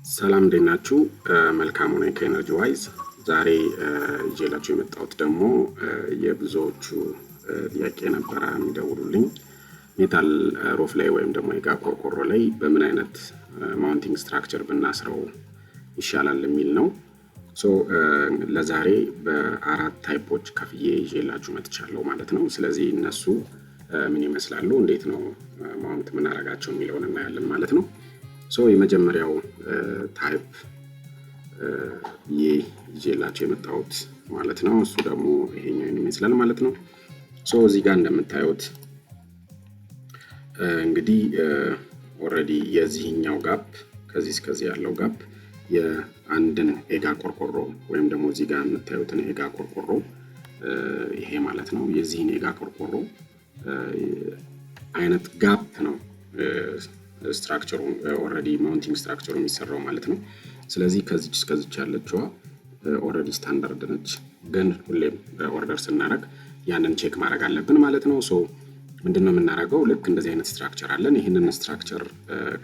ሰላም እንዴት ናችሁ? መልካም ሆነ ከኤነርጂ ዋይዝ ዛሬ ይዤላችሁ የመጣሁት ደግሞ የብዙዎቹ ጥያቄ ነበረ የሚደውሉልኝ ሜታል ሩፍ ላይ ወይም ደግሞ የጋ ቆርቆሮ ላይ በምን አይነት ማውንቲንግ ስትራክቸር ብናስረው ይሻላል የሚል ነው። ለዛሬ በአራት ታይፖች ከፍዬ ይዤላችሁ መጥቻለሁ ማለት ነው። ስለዚህ እነሱ ምን ይመስላሉ፣ እንዴት ነው ማውንት የምናደርጋቸው የሚለውን እናያለን ማለት ነው። የመጀመሪያው ታይፕ ይዤላችሁ የመጣሁት ማለት ነው። እሱ ደግሞ ይሄኛውን ይመስላል ማለት ነው። እዚህ ጋር እንደምታዩት እንግዲህ ኦልሬዲ የዚህኛው ጋፕ ከዚህ እስከዚህ ያለው ጋፕ የአንድን ኤጋ ቆርቆሮ ወይም ደግሞ እዚህ ጋር የምታዩትን ኤጋ ቆርቆሮ ይሄ ማለት ነው የዚህን ኤጋ ቆርቆሮ አይነት ጋፕ ነው ስትራክቸሩ ኦልሬዲ ማውንቲንግ ስትራክቸሩ የሚሰራው ማለት ነው። ስለዚህ ከዚህ እስከዚህ ያለችዋ ኦልሬዲ ስታንዳርድ ነች፣ ግን ሁሌም ኦርደር ስናደርግ ያንን ቼክ ማድረግ አለብን ማለት ነው። ምንድነው የምናደርገው? ልክ እንደዚህ አይነት ስትራክቸር አለን። ይህንን ስትራክቸር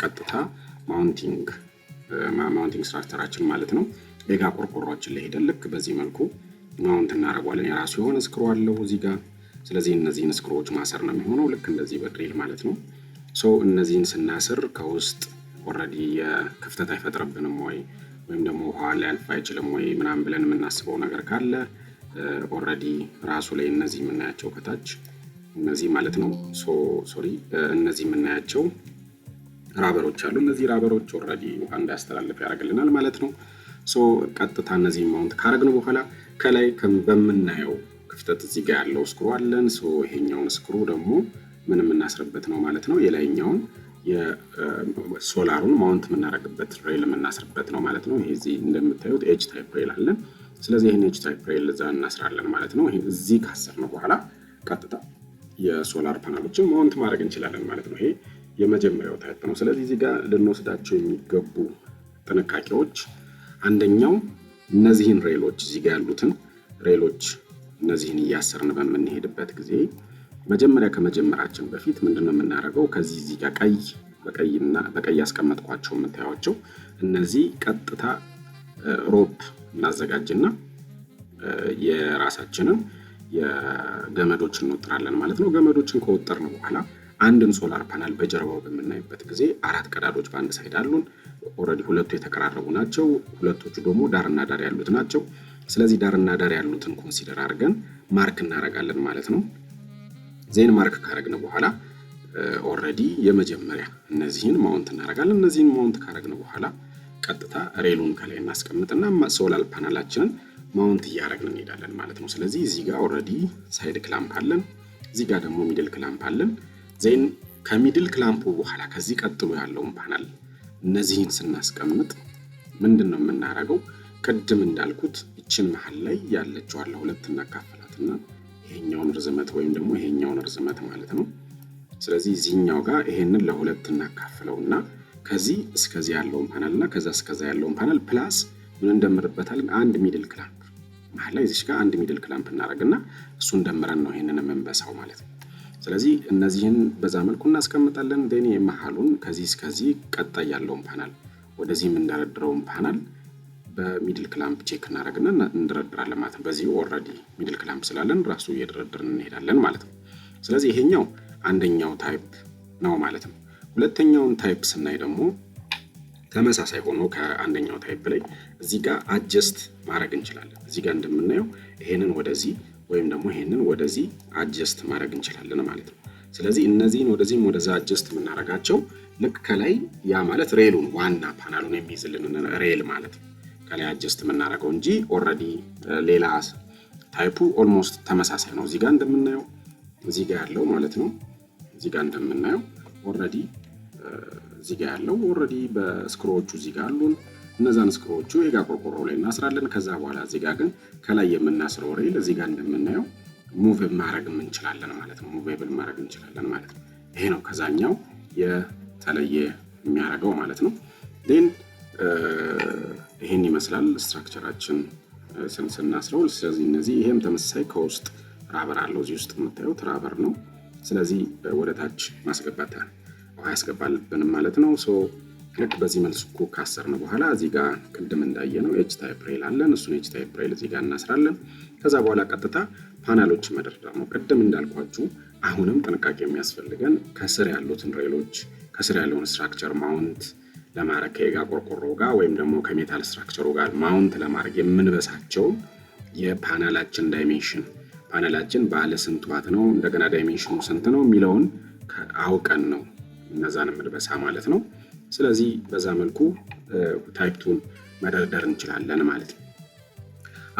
ቀጥታ ማውንቲንግ ስትራክቸራችን ማለት ነው ኤጋ ቆርቆሮአችን ላይ ሄደን ልክ በዚህ መልኩ ማውንት እናደርገዋለን። የራሱ የሆነ ስክሩ አለው እዚህ ጋር። ስለዚህ እነዚህን ስክሮዎች ማሰር ነው የሚሆነው ልክ እንደዚህ በድሪል ማለት ነው። እነዚህን ስናስር ከውስጥ ኦልሬዲ የክፍተት አይፈጥርብንም ወይም ደግሞ ውሃ ሊያልፍ አይችልም ወይ ምናምን ብለን የምናስበው ነገር ካለ ኦልሬዲ ራሱ ላይ እነዚህ የምናያቸው ከታች እነዚህ ማለት ነው እነዚህ የምናያቸው ራበሮች አሉ። እነዚህ ራበሮች ኦልሬዲ ውሃ እንዳያስተላልፍ ያደርግልናል ማለት ነው። ቀጥታ እነዚህ ማውንት ካረግን በኋላ ከላይ በምናየው ክፍተት እዚህ ጋር ያለው ስክሩ አለን። ይሄኛውን ስክሩ ደግሞ ምን የምናስርበት ነው ማለት ነው። የላይኛውን የሶላሩን ማውንት የምናደርግበት ሬል የምናስርበት ነው ማለት ነው። ይሄ እዚህ እንደምታዩት ኤች ታይፕ ሬል አለን። ስለዚህ ይሄን ኤች ታይፕ ሬል እዛ እናስራለን ማለት ነው። ይሄ እዚህ ካሰርነው በኋላ ቀጥታ የሶላር ፓናሎችን ማውንት ማድረግ እንችላለን ማለት ነው። ይሄ የመጀመሪያው ታይፕ ነው። ስለዚህ እዚህ ጋር ልንወስዳቸው የሚገቡ ጥንቃቄዎች አንደኛው እነዚህን ሬሎች እዚህ ጋር ያሉትን ሬሎች እነዚህን እያሰርን በምንሄድበት ጊዜ መጀመሪያ ከመጀመራችን በፊት ምንድነው የምናደርገው? ከዚህ እዚህ ጋር በቀይ ያስቀመጥኳቸው የምታዩቸው እነዚህ ቀጥታ ሮፕ እናዘጋጅና የራሳችንን የገመዶች እንወጥራለን ማለት ነው። ገመዶችን ከወጠርን በኋላ አንድን ሶላር ፓናል በጀርባው በምናይበት ጊዜ አራት ቀዳዶች በአንድ ሳይድ አሉን። ኦልሬዲ ሁለቱ የተቀራረቡ ናቸው፣ ሁለቶቹ ደግሞ ዳርና ዳር ያሉት ናቸው። ስለዚህ ዳርና ዳር ያሉትን ኮንሲደር አድርገን ማርክ እናደርጋለን ማለት ነው። ዜን ማርክ ካረግን በኋላ ኦልሬዲ የመጀመሪያ እነዚህን ማውንት እናደርጋለን። እነዚህን ማውንት ካረግን በኋላ ቀጥታ ሬሉን ከላይ እናስቀምጥና ሶላር ፓናላችንን ማውንት እያደረግን እንሄዳለን ማለት ነው። ስለዚህ እዚህ ጋር ኦልሬዲ ሳይድ ክላምፕ አለን፣ እዚህ ጋር ደግሞ ሚድል ክላምፕ አለን። ዜን ከሚድል ክላምፑ በኋላ ከዚህ ቀጥሎ ያለውን ፓናል እነዚህን ስናስቀምጥ ምንድነው የምናደርገው? ቅድም እንዳልኩት እችን መሃል ላይ ያለችው ሁለት እናካፈላትና ይሄኛውን ርዝመት ወይም ደግሞ ይሄኛውን ርዝመት ማለት ነው። ስለዚህ እዚህኛው ጋር ይሄንን ለሁለት እናካፍለውና ከዚህ እስከዚህ ያለውን ፓናል እና ከዛ እስከዛ ያለውን ፓናል ፕላስ ምን እንደምርበታለን? አንድ ሚድል ክላምፕ መሃል ላይ እዚህ ጋር አንድ ሚድል ክላምፕ እናደርግና እሱን ደምረን ነው ይሄንን የምንበሳው ማለት ነው። ስለዚህ እነዚህን በዛ መልኩ እናስቀምጣለን። ደኔ መሃሉን ከዚህ እስከዚህ ቀጣይ ያለውን ፓናል ወደዚህ የምንደረድረውን ፓናል በሚድል ክላምፕ ቼክ እናደርግና እንደረድራለን ማለት ነው። በዚህ ኦልሬዲ ሚድል ክላምፕ ስላለን ራሱ እየደረደርን እንሄዳለን ማለት ነው። ስለዚህ ይሄኛው አንደኛው ታይፕ ነው ማለት ነው። ሁለተኛውን ታይፕ ስናይ ደግሞ ተመሳሳይ ሆኖ ከአንደኛው ታይፕ ላይ እዚህ ጋር አጀስት ማድረግ እንችላለን። እዚህ ጋር እንደምናየው ይሄንን ወደዚህ ወይም ደግሞ ይሄንን ወደዚህ አጀስት ማድረግ እንችላለን ማለት ነው። ስለዚህ እነዚህን ወደዚህም ወደዛ አጀስት የምናደርጋቸው ልክ ከላይ ያ ማለት ሬሉን ዋና ፓናሉን የሚይዝልን ሬል ማለት ነው ከላይ አጀስት የምናደርገው እንጂ ኦልሬዲ ሌላ ታይፑ ኦልሞስት ተመሳሳይ ነው። እዚህ ጋር እንደምናየው እዚህ ጋር ያለው ማለት ነው። እዚህ ጋር እንደምናየው ኦልሬዲ እዚህ ጋር ያለው ኦልሬዲ በስክሮዎቹ እዚህ ጋር አሉን። እነዛን ስክሮዎቹ ኤጋ ቆርቆሮ ላይ እናስራለን። ከዛ በኋላ እዚህ ጋር ግን ከላይ የምናስረው ሬል እዚህ ጋር እንደምናየው ሙቭ ማድረግ እንችላለን ማለት ነው። ሙቬብል ማድረግ እንችላለን ማለት ነው። ይሄ ነው ከዛኛው የተለየ የሚያደርገው ማለት ነው። ዴን ይሄን ይመስላል ስትራክቸራችን ስናስረው። ስለዚህ እነዚህ ይሄም ተመሳሳይ ከውስጥ ራበር አለው። እዚህ ውስጥ የምታዩት ራበር ነው። ስለዚህ ወደ ታች ማስገባት ውሃ ያስገባልብንም ማለት ነው። ልክ በዚህ መልኩ ካሰርነው በኋላ እዚህ ጋር ቅድም እንዳየነው ኤች ታይፕ ሬል አለን። እሱን ኤች ታይፕ ሬል እዚህ ጋር እናስራለን። ከዛ በኋላ ቀጥታ ፓናሎችን መደርደር ነው። ቅድም እንዳልኳችሁ አሁንም ጥንቃቄ የሚያስፈልገን ከስር ያሉትን ሬሎች ከስር ያለውን ስትራክቸር ማውንት ለማድረግ ከኤጋ ቆርቆሮ ጋር ወይም ደግሞ ከሜታል ስትራክቸሩ ጋር ማውንት ለማድረግ የምንበሳቸው የፓናላችን ዳይሜንሽን ፓናላችን ባለ ስንት ዋት ነው፣ እንደገና ዳይሜንሽኑ ስንት ነው የሚለውን አውቀን ነው እነዛን የምንበሳ ማለት ነው። ስለዚህ በዛ መልኩ ታይፕ 2ን መደርደር እንችላለን ማለት ነው።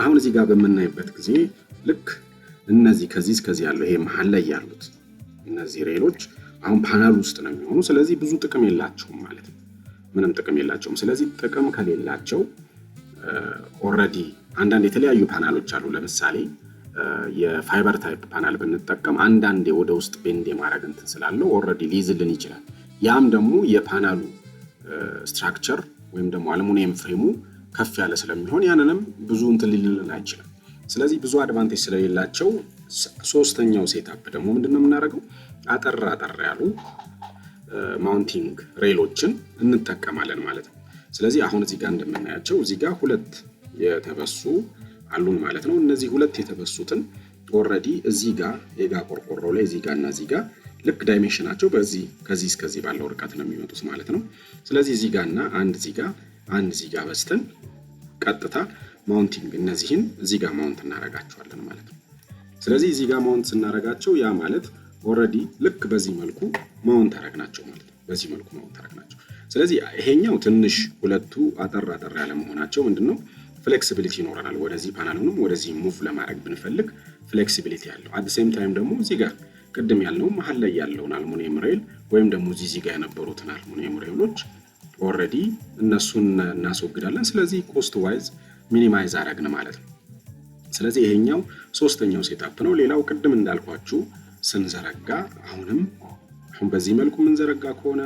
አሁን እዚህ ጋር በምናይበት ጊዜ ልክ እነዚህ ከዚህ እስከዚህ ያለው ይሄ መሀል ላይ ያሉት እነዚህ ሬሎች አሁን ፓናል ውስጥ ነው የሚሆኑ። ስለዚህ ብዙ ጥቅም የላቸውም ማለት ነው። ምንም ጥቅም የላቸውም። ስለዚህ ጥቅም ከሌላቸው ኦልሬዲ አንዳንድ የተለያዩ ፓናሎች አሉ። ለምሳሌ የፋይበር ታይፕ ፓናል ብንጠቀም አንዳንዴ ወደ ውስጥ ቤንድ የማድረግ እንትን ስላለው ኦልሬዲ ሊይዝልን ይችላል። ያም ደግሞ የፓናሉ ስትራክቸር ወይም ደግሞ አሉሚኒየም ፍሬሙ ከፍ ያለ ስለሚሆን ያንንም ብዙ እንትን ሊልልን አይችልም። ስለዚህ ብዙ አድቫንቴጅ ስለሌላቸው ሶስተኛው ሴታፕ ደግሞ ምንድነው የምናደርገው? አጠር ያሉ ማውንቲንግ ሬሎችን እንጠቀማለን ማለት ነው። ስለዚህ አሁን እዚህ ጋር እንደምናያቸው እዚህ ጋር ሁለት የተበሱ አሉን ማለት ነው። እነዚህ ሁለት የተበሱትን ኦልሬዲ እዚህ ጋር የጋ ቆርቆሮ ላይ እዚህ ጋር እና እዚህ ጋር ልክ ዳይሜንሽናቸው ከዚህ እስከዚህ ባለው ርቀት ነው የሚመጡት ማለት ነው። ስለዚህ እዚህ ጋር እና አንድ እዚህ ጋር በስተን ቀጥታ ማውንቲንግ እነዚህን እዚህ ጋር ማውንት እናደርጋቸዋለን ማለት ነው። ስለዚህ እዚህ ጋር ማውንት ስናደርጋቸው ያ ማለት ኦልሬዲ ልክ በዚህ መልኩ ማውንት አደረግናቸው ማለት ነው። በዚህ መልኩ ማውንት አደረግናቸው። ስለዚህ ይሄኛው ትንሽ ሁለቱ አጠር ያለ መሆናቸው ምንድነው ፍሌክሲቢሊቲ ይኖረናል። ወደዚህ ፓናሉንም ወደዚህ ሙቭ ለማድረግ ብንፈልግ ፍሌክሲቢሊቲ ያለው አት ሴም ታይም ደግሞ እዚህ ጋር ቅድም ያልነው መሀል ላይ ያለውን አልሙኒየም ሬል ወይም ደግሞ እዚህ ጋር የነበሩትን አልሙኒየም ሬሎች ኦልሬዲ እነሱን እናስወግዳለን። ስለዚህ ኮስት ዋይዝ ሚኒማይዝ አደረግን ማለት ነው። ስለዚህ ይሄኛው ሶስተኛው ሴታፕ ነው። ሌላው ቅድም እንዳልኳችሁ ስንዘረጋ አሁን በዚህ መልኩ የምንዘረጋ ከሆነ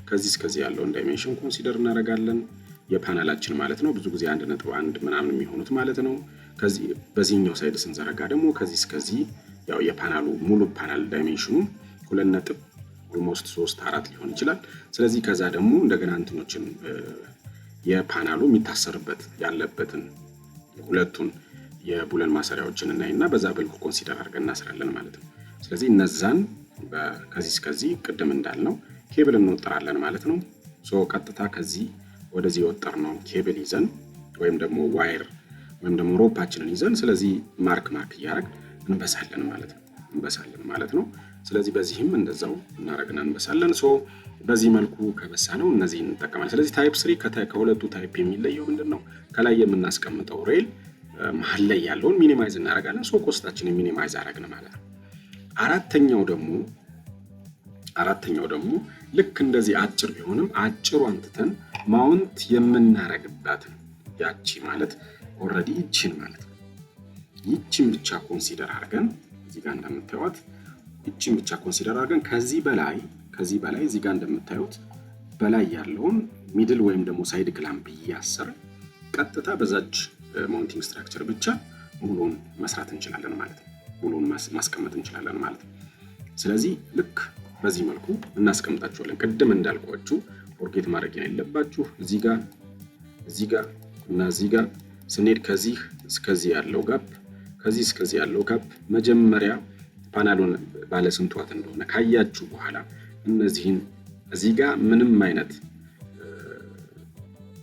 ከዚህ እስከዚህ ያለውን ዳይሜንሽን ኮንሲደር እናደርጋለን የፓናላችን ማለት ነው። ብዙ ጊዜ 1.1 ምናምን የሚሆኑት ማለት ነው። ከዚህ በዚህኛው ሳይድ ስንዘረጋ ደግሞ ከዚህ እስከዚህ ያው የፓናሉ ሙሉ ፓናል ዳይሜንሽኑ 2 ኦልሞስት 3-4 ሊሆን ይችላል። ስለዚህ ከዛ ደግሞ እንደገና እንትኖችን የፓናሉ የሚታሰርበት ያለበትን ሁለቱን የቡለን ማሰሪያዎችን እናይና በዛ በልኩ ኮንሲደር አድርገን እናስራለን ማለት ነው። ስለዚህ እነዛን ከዚህ እስከዚህ ቅድም እንዳልነው ኬብል እንወጥራለን ማለት ነው። ቀጥታ ከዚህ ወደዚህ የወጠርነው ኬብል ይዘን ወይም ደግሞ ዋይር ወይም ደግሞ ሮፓችንን ይዘን ስለዚህ ማርክ እያደረግን እንበሳለን ማለት ነው። ስለዚህ በዚህም እንደዛው እናደርግና እንበሳለን። በዚህ መልኩ ከበሳ ነው እነዚህን እንጠቀማለን። ስለዚህ ታይፕ 3 ከሁለቱ ታይፕ የሚለየው ምንድነው? ከላይ የምናስቀምጠው ሬል መሀል ላይ ያለውን ሚኒማይዝ እናደርጋለን። ኮስታችንን ሚኒማይዝ አደረግን ማለት ነው። አራተኛው ደግሞ ልክ እንደዚህ አጭር ቢሆንም አጭሯን ትተን ማውንት የምናረግባትን ያቺ ማለት ኦልሬዲ ይቺን ማለት ነው። ይቺን ብቻ ኮንሲደር አድርገን እዚህ ጋር እንደምታዩት ይቺን ብቻ ኮንሲደር አድርገን ከዚህ በላይ እዚህ ጋር እንደምታዩት በላይ ያለውን ሚድል ወይም ደግሞ ሳይድ ክላምፕ እያሰር ቀጥታ በዛች ማውንቲንግ ስትራክቸር ብቻ ሙሉን መስራት እንችላለን ማለት ነው። ሙሉን ማስቀመጥ እንችላለን ማለት ነው። ስለዚህ ልክ በዚህ መልኩ እናስቀምጣቸዋለን። ቅድም እንዳልኳችሁ ፎርጌት ማድረግ የሌለባችሁ እዚህ ጋር እና እዚህ ጋር ስንሄድ ከዚህ እስከዚህ ያለው ጋፕ መጀመሪያ ፓናሉን ባለ ስንት ዋት እንደሆነ ካያችሁ በኋላ እነዚህን እዚህ ጋር ምንም አይነት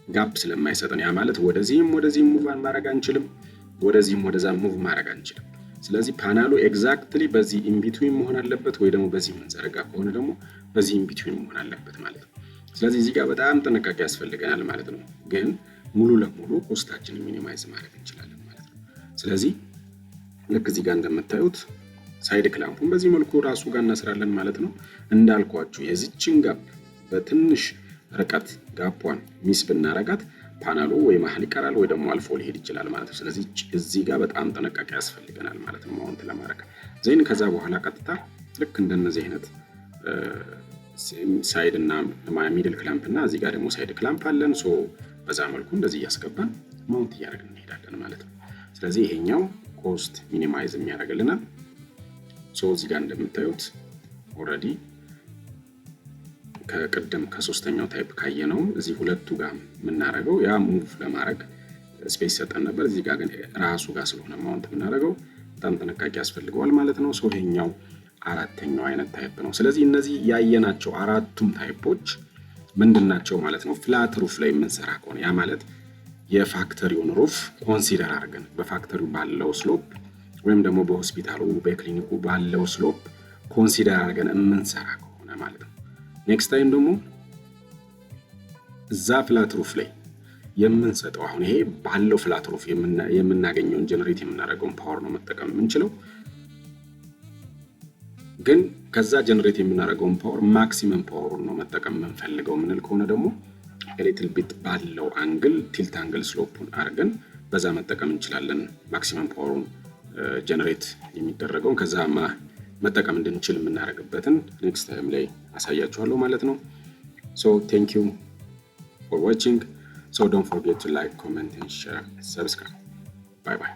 ጋፕ ስለማይሰጠን ያ ማለት ወደዚህም ሙቭ ማድረግ አንችልም፣ ወደዚህም ወደዛ ሙቭ ማድረግ አንችልም። ስለዚህ ፓናሉ ኤግዛክትሊ በዚህ ኢንቢትዊን መሆን አለበት ወይ ደግሞ በዚህ የምንዘረጋ ከሆነ ደግሞ በዚህ ኢንቢትዊን መሆን አለበት ማለት ነው። ስለዚህ እዚህ ጋር በጣም ጥንቃቄ ያስፈልገናል ማለት ነው። ግን ሙሉ ለሙሉ ኮስታችንን ሚኒማይዝ ማድረግ እንችላለን ማለት ነው። ስለዚህ ልክ እዚህ ጋር እንደምታዩት ሳይድ ክላምፑን በዚህ መልኩ ራሱ ጋር እናስራለን ማለት ነው። እንዳልኳችሁ የዚችን ጋፕ በትንሽ ርቀት ጋፕዋን ሚስ ብናረጋት ፓናሉ ወይ መሀል ይቀራል ወይ ደግሞ አልፎ ሊሄድ ይችላል ማለት ነው። ስለዚህ እዚህ ጋር በጣም ጥንቃቄ ያስፈልገናል ማለት ነው ማውንት ለማድረግ ዘይን። ከዛ በኋላ ቀጥታ ልክ እንደነዚህ አይነት ሳይድ እና ሚድል ክላምፕ እና እዚህ ጋር ደግሞ ሳይድ ክላምፕ አለን። በዛ መልኩ እንደዚህ እያስገባን ማውንት እያደረግን እንሄዳለን ማለት ነው። ስለዚህ ይሄኛው ኮስት ሚኒማይዝ የሚያደርግልናል። እዚህ ጋር እንደምታዩት ኦልሬዲ ከቅድም ከሶስተኛው ታይፕ ካየነው እዚህ ሁለቱ ጋር የምናደርገው ያ ሙቭ ለማድረግ ስፔስ ሰጠን ነበር። እዚህ ጋር ግን ራሱ ጋር ስለሆነ ማውንት የምናደርገው በጣም ጥንቃቄ ያስፈልገዋል ማለት ነው። ሶ ይሄኛው አራተኛው አይነት ታይፕ ነው። ስለዚህ እነዚህ ያየናቸው አራቱም ታይፖች ምንድን ናቸው ማለት ነው? ፍላት ሩፍ ላይ የምንሰራ ከሆነ ያ ማለት የፋክተሪውን ሩፍ ኮንሲደር አድርገን በፋክተሪው ባለው ስሎፕ ወይም ደግሞ በሆስፒታሉ በክሊኒኩ ባለው ስሎፕ ኮንሲደር አድርገን የምንሰራ ከሆነ ማለት ነው። ኔክስት ታይም ደግሞ እዛ ፍላት ሩፍ ላይ የምንሰጠው አሁን ይሄ ባለው ፍላት ሩፍ የምናገኘውን ጀነሬት የምናደርገውን ፓወር ነው መጠቀም የምንችለው። ግን ከዛ ጀነሬት የምናደርገውን ፓወር ማክሲመም ፓወሩን ነው መጠቀም የምንፈልገው ምንል ከሆነ ደግሞ ኤሊትል ቢት ባለው አንግል ቲልት አንግል ስሎፑን አድርገን በዛ መጠቀም እንችላለን። ማክሲመም ፓወሩን ጀነሬት የሚደረገውን ከዛ መጠቀም እንድንችል የምናደርግበትን ኔክስት ታይም ላይ አሳያችኋለሁ ማለት ነው። ሶ ቴንክ ዩ ፎር ዋቺንግ። ሶ ዶንት ፎርጌት ቱ ላይክ፣ ኮሜንት፣ ኤንድ ሼር፣ ሰብስክራይብ። ባይ ባይ።